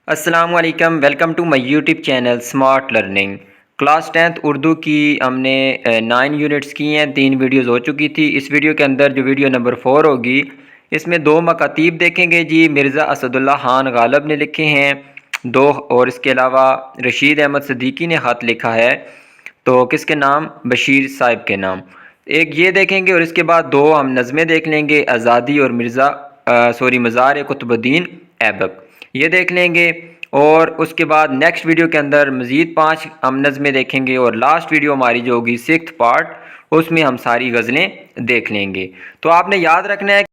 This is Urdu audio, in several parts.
السلام علیکم، welcome to my YouTube channel smart learning. Class 10th Urdu کی ہم نے 9 یونٹس کی ہیں، 3 ویڈیوز ہو چکی تھی۔ اس ویڈیو کے اندر جو ویڈیو نمبر 4 ہوگی، اس میں 2 مکاتیب دیکھیں گے جی۔ مرزا اسد اللہ خان غالب نے لکھے ہیں 2، اور اس کے علاوہ رشید احمد صدیقی نے خط لکھا ہے، تو کس کے نام؟ بشیر صاحب کے نام۔ ایک یہ دیکھیں گے، اور اس کے بعد 2 ہم نظمیں دیکھ لیں گے، آزادی اور مزار قطب الدین ایبک، یہ دیکھ لیں گے۔ اور اس کے بعد نیکسٹ ویڈیو کے اندر مزید 5 ہم نظمیں دیکھیں گے، اور لاسٹ ویڈیو ہماری جو ہوگی 6th پارٹ، اس میں ہم ساری غزلیں دیکھ لیں گے۔ تو آپ نے یاد رکھنا ہے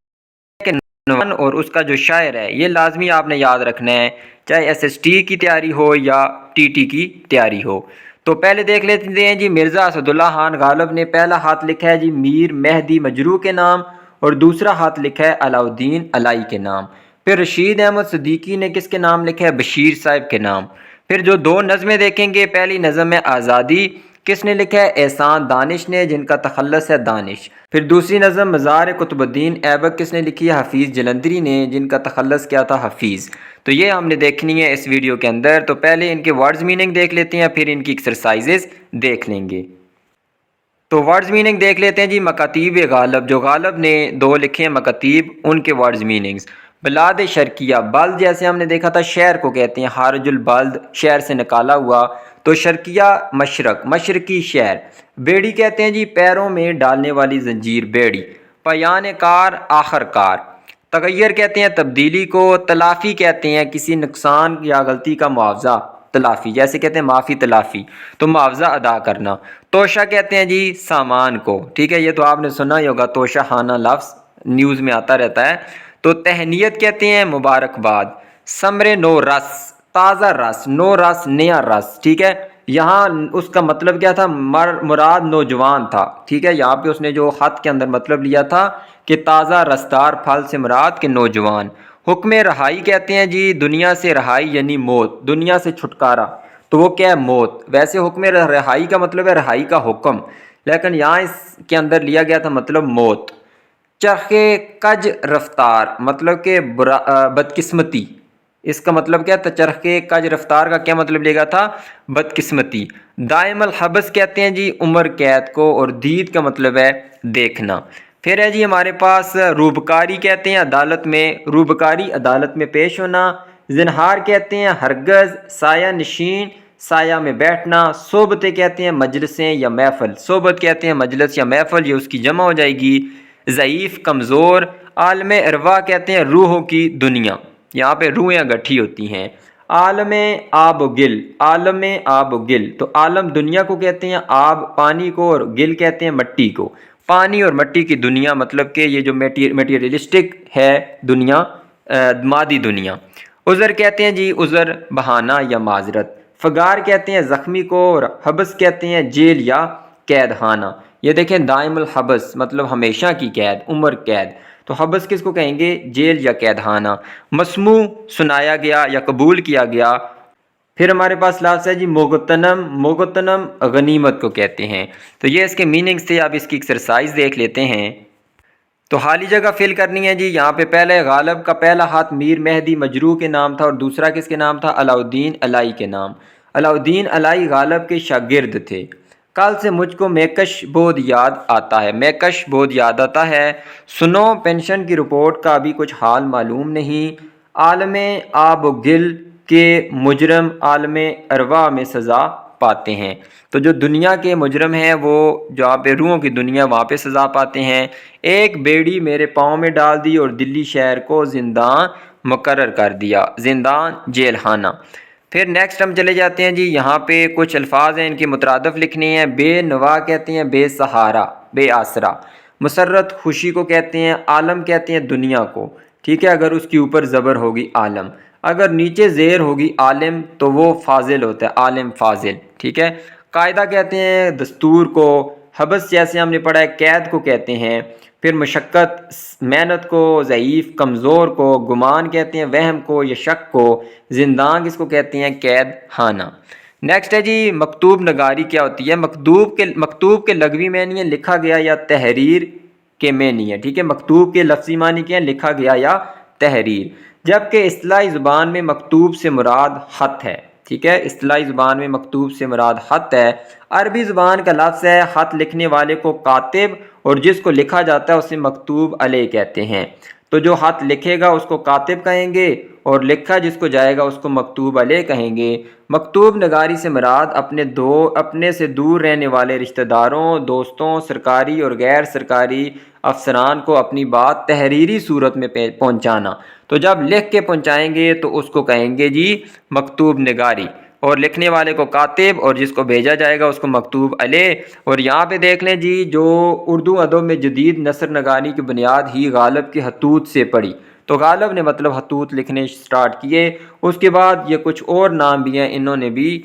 کہ عنوان اور اس کا جو شاعر ہے، یہ لازمی آپ نے یاد رکھنا ہے، چاہے SST کی تیاری ہو یا TT کی تیاری ہو۔ تو پہلے دیکھ لیتے ہیں جی، مرزا اسد اللہ خان غالب نے پہلا خط لکھا ہے جی میر مہدی مجروح کے نام، اور دوسرا خط لکھا ہے علاء الدین الائی کے نام۔ پھر رشید احمد صدیقی نے کس کے نام لکھا ہے؟ بشیر صاحب کے نام۔ پھر جو 2 نظمیں دیکھیں گے، پہلی نظم ہے آزادی، کس نے لکھا ہے؟ احسان دانش نے، جن کا تخلص ہے دانش۔ پھر دوسری نظم مزار قطب الدین ایبک، کس نے لکھی ہے؟ حفیظ جلندری نے، جن کا تخلص کیا تھا؟ حفیظ۔ تو یہ ہم نے دیکھنی ہے اس ویڈیو کے اندر۔ تو پہلے ان کے ورڈز میننگ دیکھ لیتے ہیں، پھر ان کی ایکسرسائزز دیکھ لیں گے۔ تو ورڈز میننگ دیکھ لیتے ہیں جی۔ مکاتیب غالب، جو غالب نے 2 لکھے ہیں مکاتیب، ان کے ورڈز میننگز۔ بلاد شرقیہ، بلد جیسے ہم نے دیکھا تھا شہر کو کہتے ہیں، خارج البلد، شہر سے نکالا ہوا، تو شرقیہ مشرق، مشرقی شہر۔ بیڑی کہتے ہیں جی پیروں میں ڈالنے والی زنجیر، بیڑی۔ پایان کار، آخر کار۔ تغیر کہتے ہیں تبدیلی کو۔ تلافی کہتے ہیں کسی نقصان یا غلطی کا معاوضہ، تلافی، جیسے کہتے ہیں معافی تلافی، تو معاوضہ ادا کرنا۔ توشہ کہتے ہیں جی سامان کو، ٹھیک ہے، یہ تو آپ نے سنا ہی ہوگا، توشہ خانہ لفظ نیوز میں آتا رہتا ہے۔ تو تہنیت کہتے ہیں مبارکباد۔ ثمر نو رس، تازہ رس، نو رس نیا رس، ٹھیک ہے، یہاں اس کا مطلب کیا تھا؟ مراد نوجوان تھا، ٹھیک ہے، یہاں پہ اس نے جو خط کے اندر مطلب لیا تھا کہ تازہ رسدار پھل سے مراد کے نوجوان۔ حکم رہائی کہتے ہیں جی دنیا سے رہائی، یعنی موت، دنیا سے چھٹکارا، تو وہ کیا ہے؟ موت۔ ویسے حکم رہائی کا مطلب ہے رہائی کا حکم، لیکن یہاں اس کے اندر لیا گیا تھا مطلب موت۔ چرخ کج رفتار، مطلب کہ بدقسمتی، اس کا مطلب کیا تھا؟ چرخ کج رفتار کا کیا مطلب لے گا تھا؟ بدقسمتی۔ دائم الحبس کہتے ہیں جی عمر قید کو، اور دید کا مطلب ہے دیکھنا۔ پھر ہے جی ہمارے پاس روبکاری کہتے ہیں عدالت میں، روبکاری عدالت میں پیش ہونا۔ زنہار کہتے ہیں ہرگز، سایہ نشین، سایہ میں بیٹھنا۔ صحبتیں کہتے ہیں مجلسیں یا محفل، صحبت کہتے ہیں مجلس یا محفل، یہ اس کی جمع ہو جائے گی۔ ضعیف، کمزور۔ عالم ارواح کہتے ہیں روحوں کی دنیا، یہاں پہ روحیں گٹھی ہوتی ہیں۔ عالم آب و گل، عالم آب و گل، تو عالم دنیا کو کہتے ہیں، آب پانی کو، اور گل کہتے ہیں مٹی کو۔ پانی اور مٹی کی دنیا، مطلب کہ یہ جو میٹیریلسٹک ہے دنیا، مادی دنیا۔ عذر کہتے ہیں جی عذر، بہانہ یا معذرت۔ فگار کہتے ہیں زخمی کو، اور حبس کہتے ہیں جیل یا قید خانہ۔ یہ دیکھیں دائم الحبس مطلب ہمیشہ کی قید، عمر قید، تو حبس کس کو کہیں گے؟ جیل یا قید خانہ۔ مسموع، سنایا گیا یا قبول کیا گیا۔ پھر ہمارے پاس لفظ ہے جی مغتنم، مغتنم غنیمت کو کہتے ہیں۔ تو یہ اس کے میننگز تھے، اب اس کی ایکسرسائز دیکھ لیتے ہیں۔ تو خالی جگہ فل کرنی ہے جی۔ یہاں پہ پہلے غالب کا پہلا خط میر مہدی مجروح کے نام تھا، اور دوسرا کس کے نام تھا؟ علاء الدین الائی کے نام۔ علاء الدین الائی غالب کے شاگرد تھے۔ کل سے مجھ کو میکش بہت یاد آتا ہے، میکش بہت یاد آتا ہے۔ سنو پینشن کی رپورٹ کا ابھی کچھ حال معلوم نہیں۔ عالم آب و گل کے مجرم عالم ارواح میں سزا پاتے ہیں، تو جو دنیا کے مجرم ہیں وہ جہاں پہ روحوں کی دنیا، وہاں پہ سزا پاتے ہیں۔ ایک بیڑی میرے پاؤں میں ڈال دی، اور دلی شہر کو زندان مقرر کر دیا، زندان جیل خانہ۔ پھر نیکسٹ ہم چلے جاتے ہیں جی، یہاں پہ کچھ الفاظ ہیں، ان کی مترادف لکھنے ہیں۔ بے نوا کہتے ہیں بے سہارا، بے آسرا۔ مسرت خوشی کو کہتے ہیں۔ عالم کہتے ہیں دنیا کو، ٹھیک ہے، اگر اس کے اوپر زبر ہوگی عالم، اگر نیچے زیر ہوگی عالم تو وہ فاضل ہوتا ہے، عالم فاضل، ٹھیک ہے۔ قاعدہ کہتے ہیں دستور کو۔ حبس جیسے ہم نے پڑھا ہے قید کو کہتے ہیں۔ پھر مشقت محنت کو، ضعیف کمزور کو، گمان کہتے ہیں وہم کو یا شک کو، زندان کس کو کہتے ہیں؟ قید خانہ۔ نیکسٹ ہے جی مکتوب نگاری کیا ہوتی ہے؟ مکتوب کے لغوی معنی ہے لکھا گیا یا تحریر کے معنی ہے، ٹھیک ہے، مکتوب کے لفظی معنی کیا ہے؟ لکھا گیا یا تحریر۔ جبکہ اصطلاحی زبان میں مکتوب سے مراد خط ہے، ٹھیک ہے، اصطلاحی زبان میں مکتوب سے مراد خط ہے۔ عربی زبان کا لفظ ہے، خط لکھنے والے کو کاتب اور جس کو لکھا جاتا ہے اسے مکتوب علیہ کہتے ہیں۔ تو جو خط لکھے گا اس کو کاتب کہیں گے اور لکھا جس کو جائے گا اس کو مکتوب علیہ کہیں گے۔ مکتوب نگاری سے مراد اپنے سے دور رہنے والے رشتہ داروں، دوستوں، سرکاری اور غیر سرکاری افسران کو اپنی بات تحریری صورت میں پہنچانا۔ تو جب لکھ کے پہنچائیں گے تو اس کو کہیں گے جی مکتوب نگاری، اور لکھنے والے کو کاتب اور جس کو بھیجا جائے گا اس کو مکتوب علیہ۔ اور یہاں پہ دیکھ لیں جی، جو اردو ادب میں جدید نثر نگاری کی بنیاد ہی غالب کے خطوط سے پڑی، تو غالب نے مطلب خطوط لکھنے سٹارٹ کیے، اس کے بعد یہ کچھ اور نام بھی ہیں، انہوں نے بھی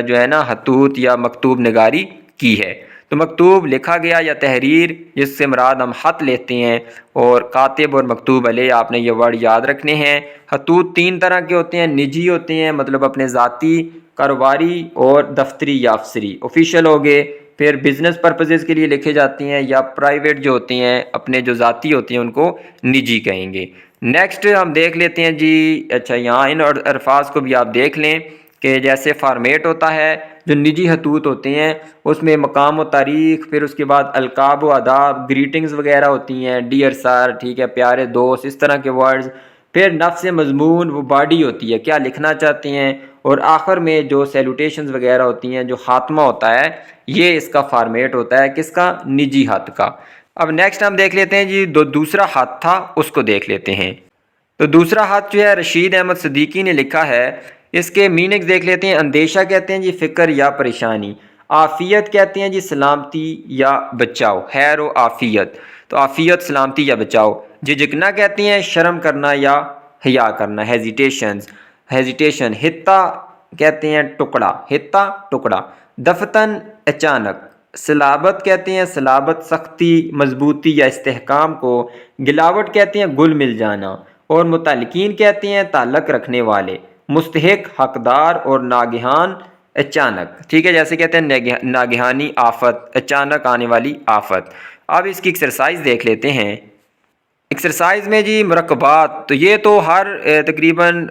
جو ہے نا خطوط یا مکتوب نگاری کی ہے۔ تو مکتوب لکھا گیا یا تحریر، جس سے مراد ہم خط لیتے ہیں، اور کاتب اور مکتوب علیہ آپ نے یہ ورڈ یاد رکھنے ہیں۔ خطوط تین طرح کے ہوتے ہیں، نجی ہوتے ہیں مطلب اپنے ذاتی، کاروباری اور دفتری یا افسری، آفیشیل ہو گئے، پھر بزنس پرپزز کے لیے لکھے جاتے ہیں، یا پرائیویٹ جو ہوتے ہیں اپنے جو ذاتی ہوتے ہیں ان کو نجی کہیں گے۔ نیکسٹ ہم دیکھ لیتے ہیں جی، اچھا یہاں ان الفاظ کو بھی آپ دیکھ لیں کہ جیسے فارمیٹ ہوتا ہے، جو نجی خطوط ہوتے ہیں اس میں مقام و تاریخ، پھر اس کے بعد القاب و آداب، گریٹنگز وغیرہ ہوتی ہیں، ڈیئر سر، ٹھیک ہے، پیارے دوست، اس طرح کے ورڈز۔ پھر نفس مضمون، وہ باڈی ہوتی ہے، کیا لکھنا چاہتے ہیں، اور آخر میں جو سیلوٹیشنز وغیرہ ہوتی ہیں، جو خاتمہ ہوتا ہے، یہ اس کا فارمیٹ ہوتا ہے کس کا؟ نجی خط کا۔ اب نیکسٹ ہم دیکھ لیتے ہیں جی، دوسرا خط تھا اس کو دیکھ لیتے ہیں۔ تو دوسرا خط جو ہے رشید احمد صدیقی نے لکھا ہے، اس کے میننگز دیکھ لیتے ہیں۔ اندیشہ کہتے ہیں جی فکر یا پریشانی، عافیت کہتے ہیں جی سلامتی یا بچاؤ، خیر و عافیت، تو عافیت، سلامتی یا بچاؤ۔ جھجکنا کہتے ہیں شرم کرنا یا حیا کرنا، ہیزیٹیشن۔ حتہ کہتے ہیں ٹکڑا، حتہ ٹکڑا۔ دفتن اچانک۔ صلابت کہتے ہیں صلابت، سختی، مضبوطی یا استحکام کو۔ گلاوٹ کہتے ہیں گل مل جانا، اور متعلقین کہتے ہیں تعلق رکھنے والے۔ مستحق حقدار، اور ناگہان اچانک، ٹھیک ہے، جیسے کہتے ہیں ناگہانی آفت، اچانک آنے والی آفت۔ اب اس کی ایکسرسائز دیکھ لیتے ہیں۔ ایکسرسائز میں جی مرکبات، تو یہ تو ہر تقریباً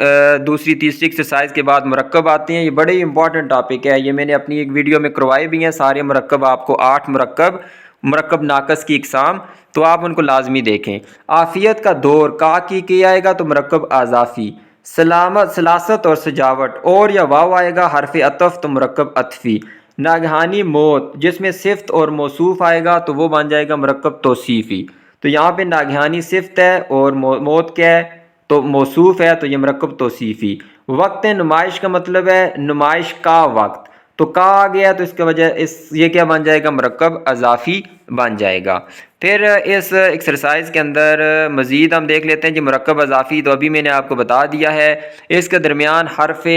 دوسری تیسری ایکسرسائز کے بعد مرکب آتے ہیں، یہ بڑے ہی امپورٹنٹ ٹاپک ہے، یہ میں نے اپنی ایک ویڈیو میں کروائے بھی ہیں سارے مرکب، آپ کو 8 مرکب ناقص کی اقسام، تو آپ ان کو لازمی دیکھیں۔ عافیت کا دور، کی آئے گا تو مرکب اضافی۔ سلاست اور سجاوٹ، اور یا واو آئے گا حرف عطف تو مرکب عطفی۔ ناگہانی موت، جس میں صفت اور موصوف آئے گا تو وہ بن جائے گا مرکب توصیفی۔ تو یہاں پہ ناگہانی صفت ہے اور موت کیا ہے؟ تو موصوف ہے، تو یہ مرکب توصیفی۔ وقت نمائش کا مطلب ہے نمائش کا وقت، تو کا آ گیا تو اس کی وجہ یہ کیا بن جائے گا؟ مرکب اضافی بن جائے گا۔ پھر اس ایکسرسائز کے اندر مزید ہم دیکھ لیتے ہیں جی مرکب اضافی، تو ابھی میں نے آپ کو بتا دیا ہے، اس کے درمیان حرف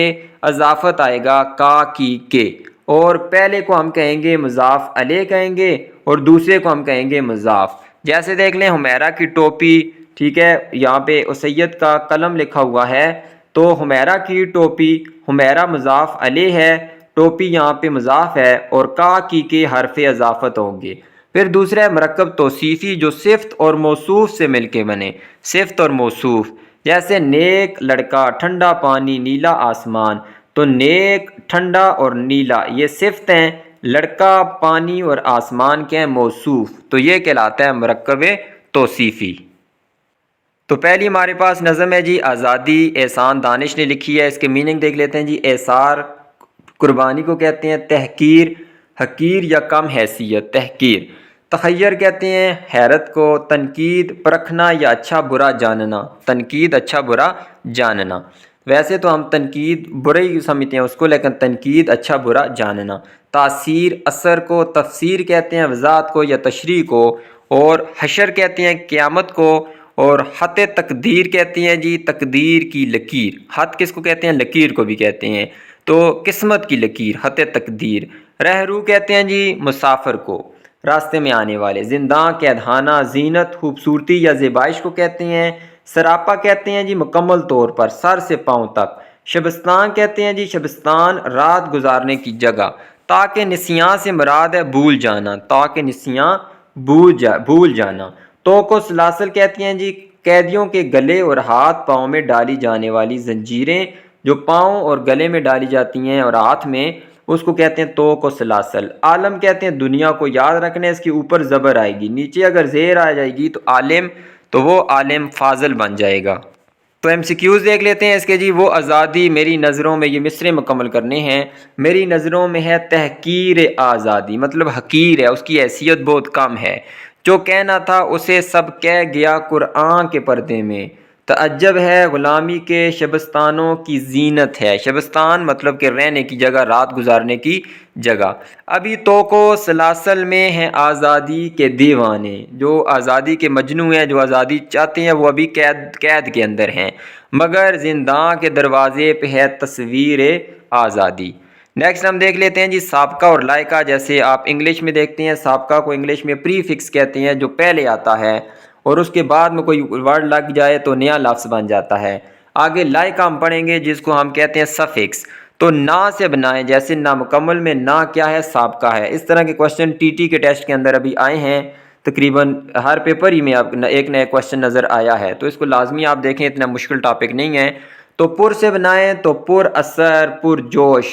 اضافت آئے گا کا، کی، کے، اور پہلے کو ہم کہیں گے مضاف علیہ کہیں گے اور دوسرے کو ہم کہیں گے مضاف۔ جیسے دیکھ لیں حمیرہ کی ٹوپی، ٹھیک ہے، یہاں پہ اسید کا قلم لکھا ہوا ہے، تو حمیرہ کی ٹوپی، حمیرہ مضاف علیہ ہے، ٹوپی یہاں پہ مضاف ہے، اور کا، کی کے حرف اضافت ہوں گے۔ پھر دوسرا ہے مرکب توصیفی، جو صفت اور موصوف سے مل کے بنے، صفت اور موصوف۔ جیسے نیک لڑکا، ٹھنڈا پانی، نیلا آسمان، تو نیک، ٹھنڈا اور نیلا یہ صفت ہیں، لڑکا، پانی اور آسمان کے ہیں موصوف، تو یہ کہلاتا ہے مرکب توصیفی۔ تو پہلی ہمارے پاس نظم ہے جی آزادی، احسان دانش نے لکھی ہے، اس کے میننگ دیکھ لیتے ہیں جی۔ احسار قربانی کو کہتے ہیں، تحقیر، حقیر یا کم حیثیت، تحقیر۔ تخیر کہتے ہیں حیرت کو، تنقید، پرکھنا یا اچھا برا جاننا، تنقید، اچھا برا جاننا۔ ویسے تو ہم تنقید برا ہی سمجھتے ہیں اس کو، لیکن تنقید اچھا برا جاننا۔ تاثیر، اثر کو، تفسیر کہتے ہیں وضاحت کو یا تشریح کو، اور حشر کہتے ہیں قیامت کو، اور خط تقدیر کہتے ہیں جی تقدیر کی لکیر۔ خط کس کو کہتے ہیں؟ لکیر کو بھی کہتے ہیں، تو قسمت کی لکیر، خط تقدیر۔ رہرو کہتے ہیں جی مسافر کو، راستے میں آنے والے۔ زنداں، قید خانہ۔ زینت، خوبصورتی یا زیبائش کو کہتے ہیں۔ سراپا کہتے ہیں جی مکمل طور پر، سر سے پاؤں تک۔ شبستان کہتے ہیں جی شبستان، رات گزارنے کی جگہ۔ تاکہ نسیاں سے مراد ہے بھول جانا، تاکہ نسیاں بھول جانا۔ تو کو سلاسل کہتے ہیں جی قیدیوں کے گلے اور ہاتھ پاؤں میں ڈالی جانے والی زنجیریں جو پاؤں اور گلے میں ڈالی جاتی ہیں اور ہاتھ میں، اس کو کہتے ہیں توق و سلاسل۔ عالم کہتے ہیں دنیا کو یاد رکھنا ہے، اس کے اوپر زبر آئے گی، نیچے اگر زیر آ جائے گی تو عالم، تو وہ عالم فاضل بن جائے گا۔ تو ایم سی کیوز دیکھ لیتے ہیں اس کے جی۔ وہ آزادی میری نظروں میں، یہ مصرے مکمل کرنے ہیں، میری نظروں میں ہے تحقیر آزادی، مطلب حقیر ہے، اس کی حیثیت بہت کم ہے، جو کہنا تھا اسے سب کہہ گیا قرآن کے پردے میں، تعجب ہے غلامی کے شبستانوں کی زینت ہے۔ شبستان مطلب کہ رہنے کی جگہ، رات گزارنے کی جگہ۔ ابھی توق و سلاسل میں ہیں آزادی کے دیوانے، جو آزادی کے مجنوں ہیں، جو آزادی چاہتے ہیں، وہ ابھی قید کے اندر ہیں، مگر زنداں کے دروازے پہ ہے تصویر آزادی۔ نیکسٹ ہم دیکھ لیتے ہیں جی سابقہ اور لائقہ۔ جیسے آپ انگلش میں دیکھتے ہیں، سابقہ کو انگلش میں پری فکس کہتے ہیں، جو پہلے آتا ہے اور اس کے بعد میں کوئی ورڈ لگ جائے تو نیا لفظ بن جاتا ہے۔ آگے لائقہ ہم پڑھیں گے، جس کو ہم کہتے ہیں سفکس، تو نا سے بنائیں، جیسے نامکمل میں نا کیا ہے؟ سابقہ ہے۔ اس طرح کے کوشچن ٹی ٹی کے ٹیسٹ کے اندر ابھی آئے ہیں، تقریباً ہر پیپر ہی میں آپ ایک نیا کوشچن نظر آیا ہے، تو اس کو لازمی آپ دیکھیں، اتنا مشکل ٹاپک نہیں ہے۔ تو پر سے بنائیں تو پر اثر، پر جوش،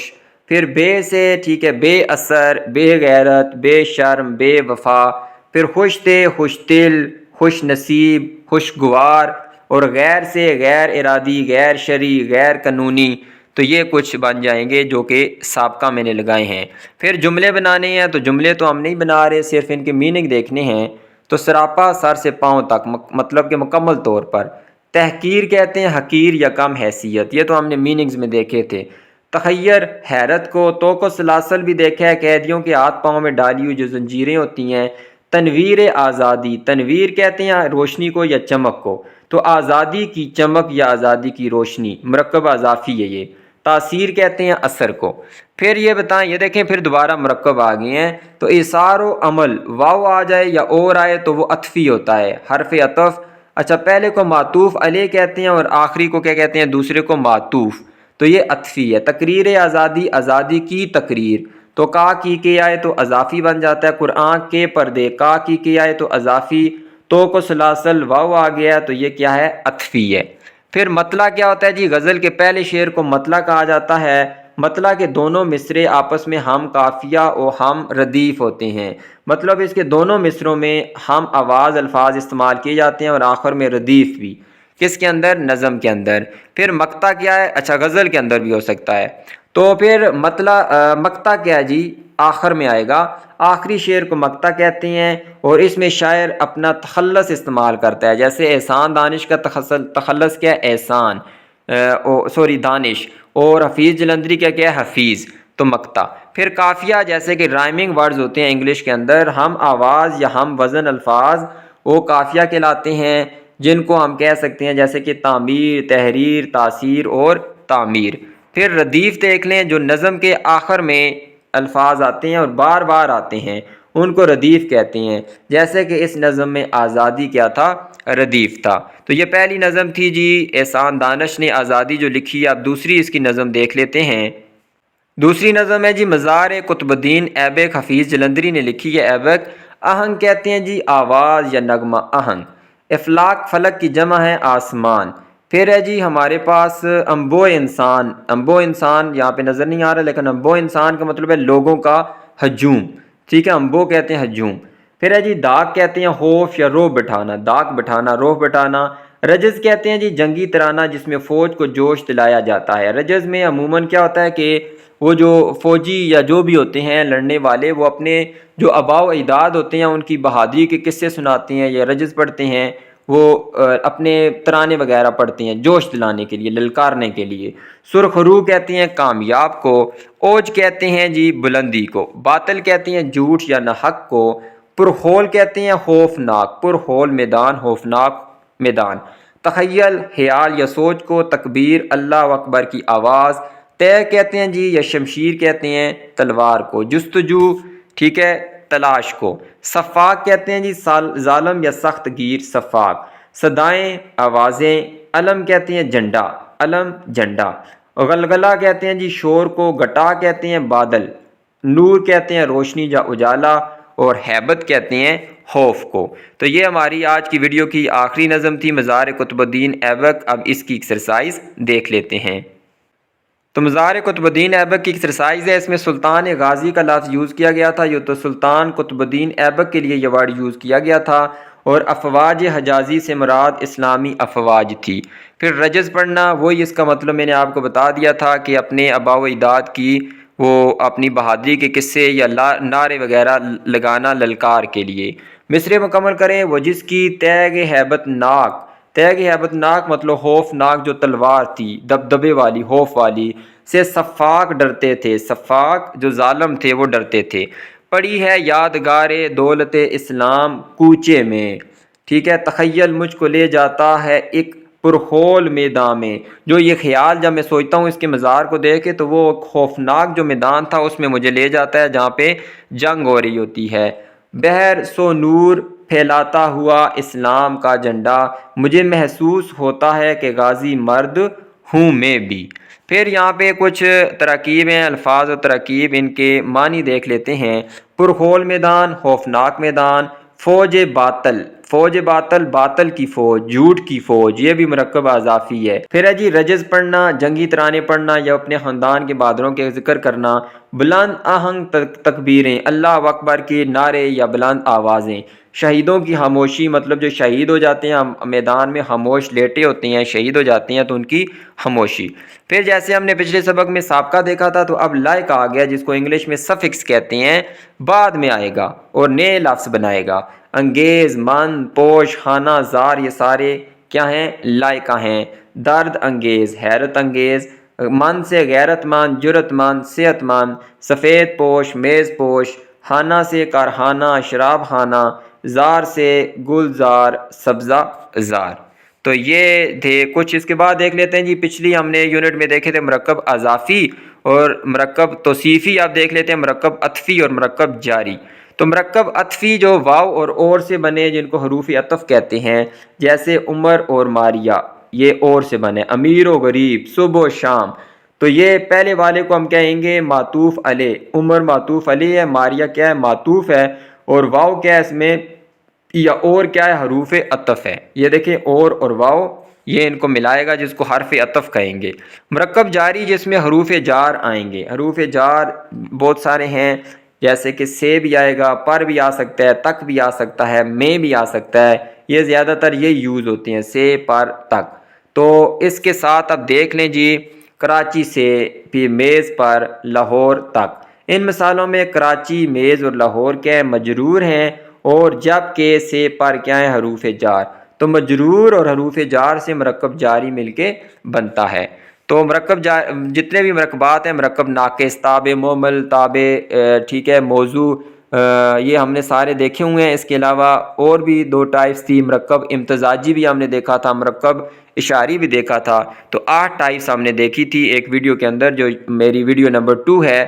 پھر بے سے، ٹھیک ہے، بے اثر، بے غیرت، بے شرم، بے وفا، پھر خوش تھے، خوش دل، خوش نصیب، خوشگوار، اور غیر سے غیر ارادی، غیر شرعی، غیر قانونی، تو یہ کچھ بن جائیں گے جو کہ سابقہ میں نے لگائے ہیں۔ پھر جملے بنانے ہیں، تو جملے تو ہم نہیں بنا رہے، صرف ان کے میننگ دیکھنے ہیں۔ تو سراپا سر سے پاؤں تک، مطلب کہ مکمل طور پر۔ تحقیر کہتے ہیں حقیر یا کم حیثیت، یہ تو ہم نے میننگز میں دیکھے تھے۔ تخیر حیرت کو، توق و سلاسل بھی دیکھا ہے، قیدیوں کے ہاتھ پاؤں میں ڈالی ہوئی جو زنجیریں ہوتی ہیں۔ تنویر آزادی، تنویر کہتے ہیں روشنی کو یا چمک کو، تو آزادی کی چمک یا آزادی کی روشنی، مرکب اضافی ہے یہ۔ تاثیر کہتے ہیں اثر کو۔ پھر یہ بتائیں، یہ دیکھیں پھر دوبارہ مرکب آ گئے ہیں، تو ایثار و عمل، واو آ جائے یا اور آئے تو وہ عطفی ہوتا ہے، حرف عطف۔ اچھا، پہلے کو معطوف علیہ کہتے ہیں اور آخری کو کیا کہتے ہیں؟ دوسرے کو معطوف، تو یہ عطفی ہے۔ تقریر آزادی، آزادی کی تقریر، تو کا کی کے آئے تو اضافی بن جاتا ہے۔ قرآن کے پردے، کا کی کے آئے تو اضافی، تو کو سلاسل واو آ گیا تو یہ کیا ہے؟ عطفی ہے۔ پھر مطلع کیا ہوتا ہے جی؟ غزل کے پہلے شعر کو مطلع کہا جاتا ہے۔ مطلع کے دونوں مصرے آپس میں ہم قافیہ اور ہم ردیف ہوتے ہیں، مطلب اس کے دونوں مصروں میں ہم آواز الفاظ استعمال کیے جاتے ہیں اور آخر میں ردیف بھی، کس کے اندر؟ نظم کے اندر۔ پھر مقطع کیا ہے؟ اچھا، غزل کے اندر بھی ہو سکتا ہے۔ تو پھر مقطع کیا ہے جی؟ آخر میں آئے گا، آخری شعر کو مقطع کہتے ہیں، اور اس میں شاعر اپنا تخلص استعمال کرتا ہے، جیسے احسان دانش کا تخلص کیا ہے؟ احسان، دانش، اور حفیظ جلندری کا کیا ہے؟ حفیظ، تو مقطع۔ پھر قافیہ، جیسے کہ رائمنگ ورڈز ہوتے ہیں انگلش کے اندر، ہم آواز یا ہم وزن الفاظ، وہ قافیہ کہلاتے ہیں، جن کو ہم کہہ سکتے ہیں جیسے کہ تعمیر، تحریر، تاثیر اور تعمیر۔ پھر ردیف دیکھ لیں، جو نظم کے آخر میں الفاظ آتے ہیں اور بار بار آتے ہیں، ان کو ردیف کہتے ہیں، جیسے کہ اس نظم میں آزادی کیا تھا؟ ردیف تھا۔ تو یہ پہلی نظم تھی جی احسان دانش نے آزادی جو لکھی ہے۔ اب دوسری اس کی نظم دیکھ لیتے ہیں۔ دوسری نظم ہے جی مزار قطب الدین ایبک، حفیظ جلندری نے لکھی ہے۔ ایبک آہنگ کہتے ہیں جی آواز یا نغمہ، آہنگ۔ افلاک فلک کی جمع ہے آسمان۔ پھر ہے جی ہمارے پاس انبو انسان، انبو انسان یہاں پہ نظر نہیں آ رہا، لیکن انبو انسان کا مطلب ہے لوگوں کا ہجوم، ٹھیک ہے، انبو کہتے ہیں ہجوم۔ پھر ہے جی داغ کہتے ہیں خوف یا روب بٹھانا، داغ بٹھانا، روب بٹھانا۔ رجز کہتے ہیں جی جنگی ترانہ جس میں فوج کو جوش دلایا جاتا ہے۔ رجز میں عموماً کیا ہوتا ہے کہ وہ جو فوجی یا جو بھی ہوتے ہیں لڑنے والے، وہ اپنے جو آباء و اجداد ہوتے ہیں ان کی بہادری کے قصے سناتے ہیں یا رجز پڑھتے ہیں، وہ اپنے ترانے وغیرہ پڑھتے ہیں جوش دلانے کے لیے، للکارنے کے لیے۔ سرخ رو کہتے ہیں کامیاب کو۔ اوج کہتے ہیں جی بلندی کو۔ باطل کہتے ہیں جھوٹ یا ناحق کو۔ پرخول کہتے ہیں خوفناک، پرخول میدان، خوفناک میدان۔ تخیل خیال یا سوچ کو۔ تکبیر اللہ اکبر کی آواز۔ طے کہتے ہیں جی یا شمشیر کہتے ہیں تلوار کو۔ جستجو، ٹھیک ہے، تلاش کو۔ صفاق کہتے ہیں جی ظالم یا سخت گیر، صفاق۔ صدائیں آوازیں۔ علم کہتے ہیں جھنڈا، علم جھنڈا۔ غلغلہ کہتے ہیں جی شور کو۔ گٹا کہتے ہیں بادل۔ نور کہتے ہیں روشنی یا اجالا، اور ہیبت کہتے ہیں خوف کو۔ تو یہ ہماری آج کی ویڈیو کی آخری نظم تھی، مزار قطب الدین ایبک۔ اب اس کی ایکسرسائز دیکھ لیتے ہیں۔ تو مزار قطب الدین ایبک کی ایکسرسائز ہے، اس میں سلطان غازی کا لفظ یوز کیا گیا تھا، یہ تو سلطان قطب الدین ایبک کے لیے یہ ورڈ یوز کیا گیا تھا، اور افواج حجازی سے مراد اسلامی افواج تھی۔ پھر رجز پڑھنا، وہی اس کا مطلب میں نے آپ کو بتا دیا تھا کہ اپنے آباء و اجداد کی وہ اپنی بہادری کے قصے یا نعرے وغیرہ لگانا للکار کے لیے۔ مصرع مکمل کریں، وہ جس کی تیغ ہیبت ناک، تیغ ہیبت ناک مطلب خوف ناک جو تلوار تھی، دبدبے والی، خوف والی، سے صفاق ڈرتے تھے، صفاق جو ظالم تھے وہ ڈرتے تھے۔ پڑی ہے یادگار دولت اسلام کوچے میں، ٹھیک ہے، تخیل مجھ کو لے جاتا ہے ایک پرخول میدان میں، جو یہ خیال جب میں سوچتا ہوں اس کے مزار کو دیکھ کے تو وہ خوفناک جو میدان تھا اس میں مجھے لے جاتا ہے جہاں پہ جنگ ہو رہی ہوتی ہے۔ بہر سو نور پھیلاتا ہوا اسلام کا جھنڈا، مجھے محسوس ہوتا ہے کہ غازی مرد ہوں میں بھی۔ پھر یہاں پہ کچھ تراکیب ہیں، الفاظ و تراکیب، ان کے معنی دیکھ لیتے ہیں۔ پرخول میدان، خوفناک میدان، فوج باطل، فوج باطل، باطل کی فوج، جھوٹ کی فوج، یہ بھی مرکب اضافی ہے۔ پھر ہے جی رجز پڑھنا، جنگی ترانے پڑھنا یا اپنے خاندان کے بہادروں کے ذکر کرنا۔ بلند آہنگ تکبیریں، اللہ اکبر کے نعرے یا بلند آوازیں۔ شہیدوں کی خاموشی، مطلب جو شہید ہو جاتے ہیں میدان میں، خاموش لیٹے ہوتے ہیں، شہید ہو جاتے ہیں تو ان کی خاموشی۔ پھر جیسے ہم نے پچھلے سبق میں سابقہ دیکھا تھا، تو اب لائق آ گیا جس کو انگلش میں سفکس کہتے ہیں، بعد میں آئے گا اور نئے لفظ بنائے گا۔ انگیز، من، پوش، خانہ، زار، یہ سارے کیا ہیں؟ لائقہ ہیں۔ درد انگیز، حیرت انگیز، من سے غیرت مند، جرت مند، صحت مند، سفید پوش، میز پوش، خانہ سے کارخانہ، شراب خانہ، زار سے گلزار، سبزہ زار۔ تو یہ تھے کچھ۔ اس کے بعد دیکھ لیتے ہیں جی، پچھلی ہم نے یونٹ میں دیکھے تھے مرکب اضافی اور مرکب توصیفی، آپ دیکھ لیتے ہیں مرکب عطفی اور مرکب جاری۔ تو مرکب عطفی جو واو اور سے بنے، جن کو حروف عطف کہتے ہیں، جیسے عمر اور ماریا، یہ اور سے بنے، امیر و غریب، صبح و شام۔ تو یہ پہلے والے کو ہم کہیں گے معطوف علیہ، عمر معطوف علیہ ہے، ماریا کیا ہے؟ معطوف ہے، اور واو کیا ہے اس میں؟ یا اور کیا ہے؟ حروف عطف ہے۔ یہ دیکھیں اور واو، یہ ان کو ملائے گا جس کو حرف عطف کہیں گے۔ مرکب جاری جس میں حروف جار آئیں گے، حروف جار بہت سارے ہیں، جیسے کہ سے بھی آئے گا، پر بھی آ سکتا ہے، تک بھی آ سکتا ہے، میں بھی آ سکتا ہے، یہ زیادہ تر یہ یوز ہوتے ہیں، سے، پر، تک۔ تو اس کے ساتھ اب دیکھ لیں جی، کراچی سے، پھر میز پر، لاہور تک۔ ان مثالوں میں کراچی، میز اور لاہور کیا ہے؟ مجرور ہیں، اور جب کہ سے پر کیا ہے؟ حروف جار۔ تو مجرور اور حروف جار سے مرکب جاری مل کے بنتا ہے۔ تو مرکب جتنے بھی مرکبات ہیں، مرکب ناقص، تابع، مومل، تابع، ٹھیک ہے، موضوع، یہ ہم نے سارے دیکھے ہوئے ہیں۔ اس کے علاوہ اور بھی دو ٹائپس تھی، مرکب امتزاجی بھی ہم نے دیکھا تھا، مرکب اشاری بھی دیکھا تھا۔ تو 8 ٹائپس ہم نے دیکھی تھی ایک ویڈیو کے اندر، جو میری ویڈیو نمبر 2 ہے،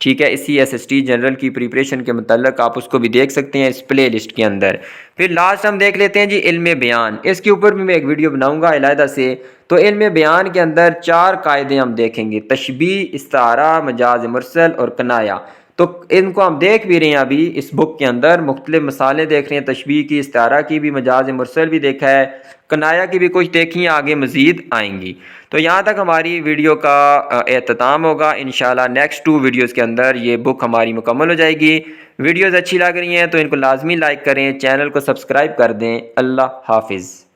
ٹھیک ہے، اسی SST جنرل کی پریپریشن کے متعلق آپ اس کو بھی دیکھ سکتے ہیں اس پلے لسٹ کے اندر۔ پھر لاسٹ ہم دیکھ لیتے ہیں جی علم بیان، اس کے اوپر بھی میں ایک ویڈیو بناؤں گا علیحدہ سے۔ تو علم بیان کے اندر 4 قاعدے ہم دیکھیں گے، تشبیہ، استعارہ، مجاز مرسل اور کنایہ۔ تو ان کو ہم دیکھ بھی رہے ہیں ابھی اس بک کے اندر، مختلف مثالیں دیکھ رہے ہیں، تشبیہ کی، استعارہ کی بھی، مجاز مرسل بھی دیکھا ہے، کنایہ کی بھی کچھ دیکھی ہیں، آگے مزید آئیں گی۔ تو یہاں تک ہماری ویڈیو کا اختتام ہوگا، انشاءاللہ نیکسٹ 2 ویڈیوز کے اندر یہ بک ہماری مکمل ہو جائے گی۔ ویڈیوز اچھی لگ رہی ہیں تو ان کو لازمی لائک کریں، چینل کو سبسکرائب کر دیں۔ اللہ حافظ۔